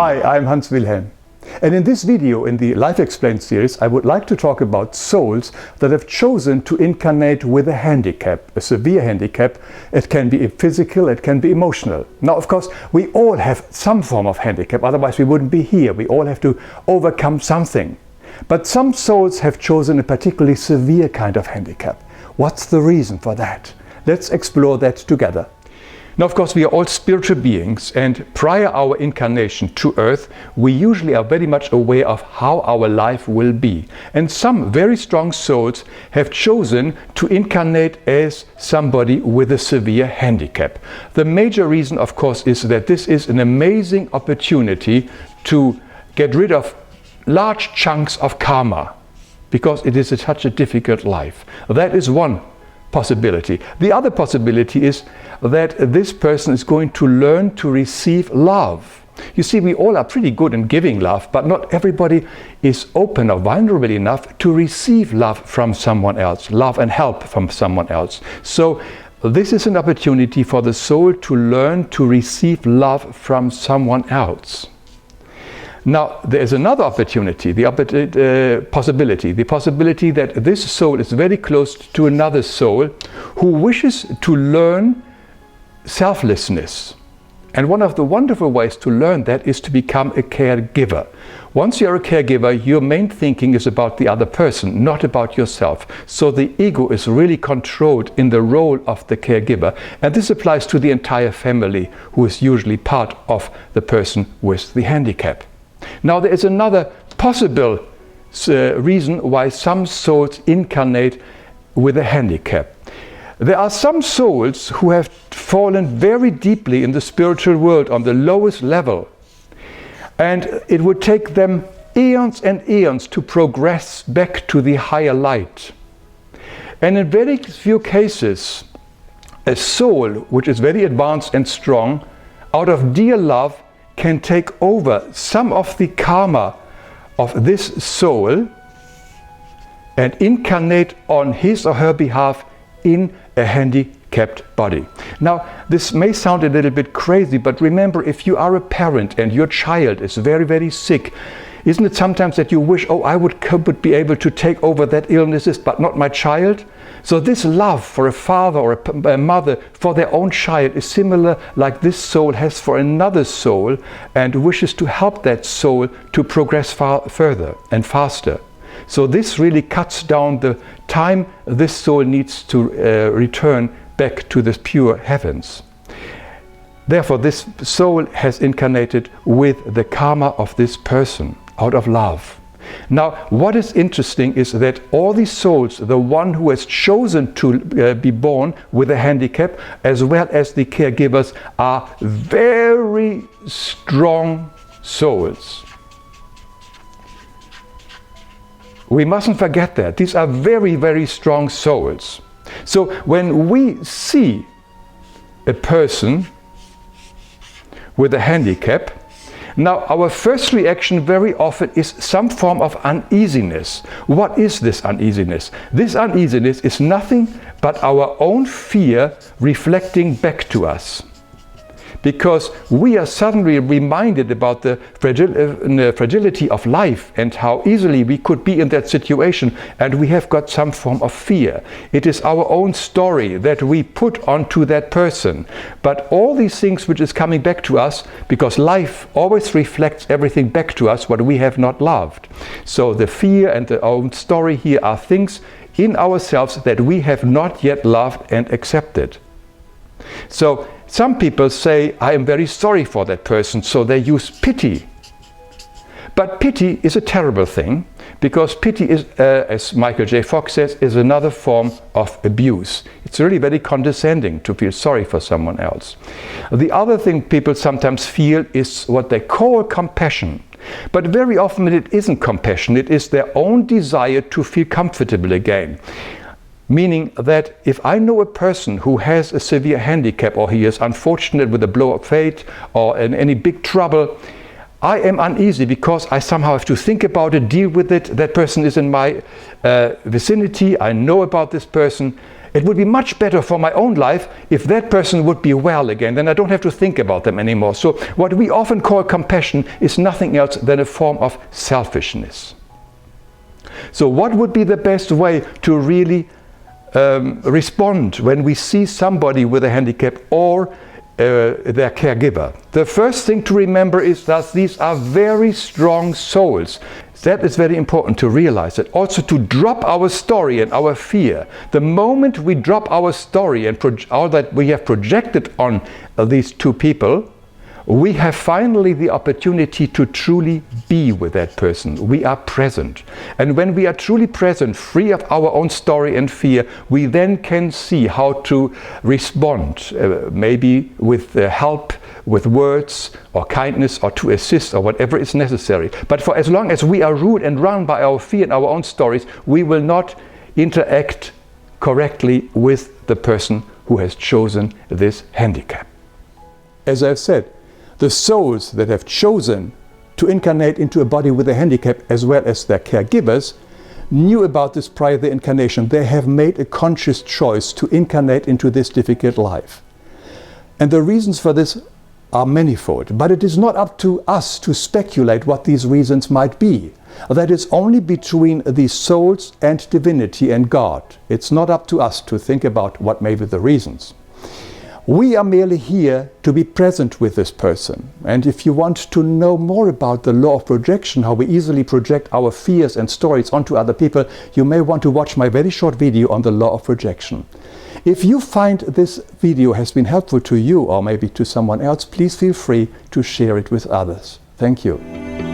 Hi, I'm Hans Wilhelm. And in this video, in the Life Explained series, I would like to talk about souls that have chosen to incarnate with a handicap, a severe handicap. It can be physical, it can be emotional. Now, of course, we all have some form of handicap, otherwise we wouldn't be here. We all have to overcome something. But some souls have chosen a particularly severe kind of handicap. What's the reason for that? Let's explore that together. Now, of course, we are all spiritual beings, and prior our incarnation to Earth, we usually are very much aware of how our life will be. And some very strong souls have chosen to incarnate as somebody with a severe handicap. The major reason, of course, is that this is an amazing opportunity to get rid of large chunks of karma, because it is such a difficult life. That is one possibility. The other possibility is that this person is going to learn to receive love. You see, we all are pretty good in giving love, but not everybody is open or vulnerable enough to receive love from someone else, love and help from someone else. So this is an opportunity for the soul to learn to receive love from someone else. Now, there is another opportunity, the possibility that this soul is very close to another soul who wishes to learn selflessness. And one of the wonderful ways to learn that is to become a caregiver. Once you're a caregiver, your main thinking is about the other person, not about yourself. So the ego is really controlled in the role of the caregiver. And this applies to the entire family, who is usually part of the person with the handicap. Now, there is another possible reason why some souls incarnate with a handicap. There are some souls who have fallen very deeply in the spiritual world on the lowest level, and it would take them eons and eons to progress back to the higher light. And in very few cases, a soul which is very advanced and strong, out of dear love, can take over some of the karma of this soul and incarnate on his or her behalf in a handicapped body. Now, this may sound a little bit crazy, but remember, if you are a parent and your child is very, very sick, isn't it sometimes that you wish, oh, I would be able to take over that illnesses, but not my child? So this love for a father or a mother for their own child is similar like this soul has for another soul, and wishes to help that soul to progress further and faster. So this really cuts down the time this soul needs to return back to the pure heavens. Therefore, this soul has incarnated with the karma of this person out of love. Now, what is interesting is that all these souls, the one who has chosen to be born with a handicap, as well as the caregivers, are very strong souls. We mustn't forget that. These are very, very strong souls. So when we see a person with a handicap, now, our first reaction very often is some form of uneasiness. What is this uneasiness? This uneasiness is nothing but our own fear reflecting back to us. Because we are suddenly reminded about the fragility of life and how easily we could be in that situation, and we have got some form of fear. It is our own story that we put onto that person. But all these things which is coming back to us, because life always reflects everything back to us what we have not loved. So the fear and the own story here are things in ourselves that we have not yet loved and accepted. So some people say, I am very sorry for that person, so they use pity. But pity is a terrible thing, because pity is, as Michael J. Fox says, is another form of abuse. It's really very condescending to feel sorry for someone else. The other thing people sometimes feel is what they call compassion. But very often it isn't compassion, it is their own desire to feel comfortable again. Meaning that if I know a person who has a severe handicap, or he is unfortunate with a blow of fate or in any big trouble, I am uneasy because I somehow have to think about it, deal with it. That person is in my vicinity, I know about this person, It would be much better for my own life if that person would be well again. Then I don't have to think about them anymore. So what we often call compassion is nothing else than a form of selfishness. So what would be the best way to really respond when we see somebody with a handicap or their caregiver? The first thing to remember is that these are very strong souls. That is very important to realize. That also to drop our story and our fear. The moment we drop our story and all that we have projected on these two people, we have finally the opportunity to truly be with that person. We are present. And when we are truly present, free of our own story and fear, we then can see how to respond, maybe with help, with words or kindness, or to assist, or whatever is necessary. But for as long as we are ruled and run by our fear and our own stories, we will not interact correctly with the person who has chosen this handicap. As I've said, the souls that have chosen to incarnate into a body with a handicap, as well as their caregivers, knew about this prior to the incarnation. They have made a conscious choice to incarnate into this difficult life. And the reasons for this are manifold, but it is not up to us to speculate what these reasons might be. That is only between these souls and divinity and God. It's not up to us to think about what may be the reasons. We are merely here to be present with this person. And if you want to know more about the law of projection, how we easily project our fears and stories onto other people, you may want to watch my very short video on the law of projection. If you find this video has been helpful to you or maybe to someone else, please feel free to share it with others. Thank you.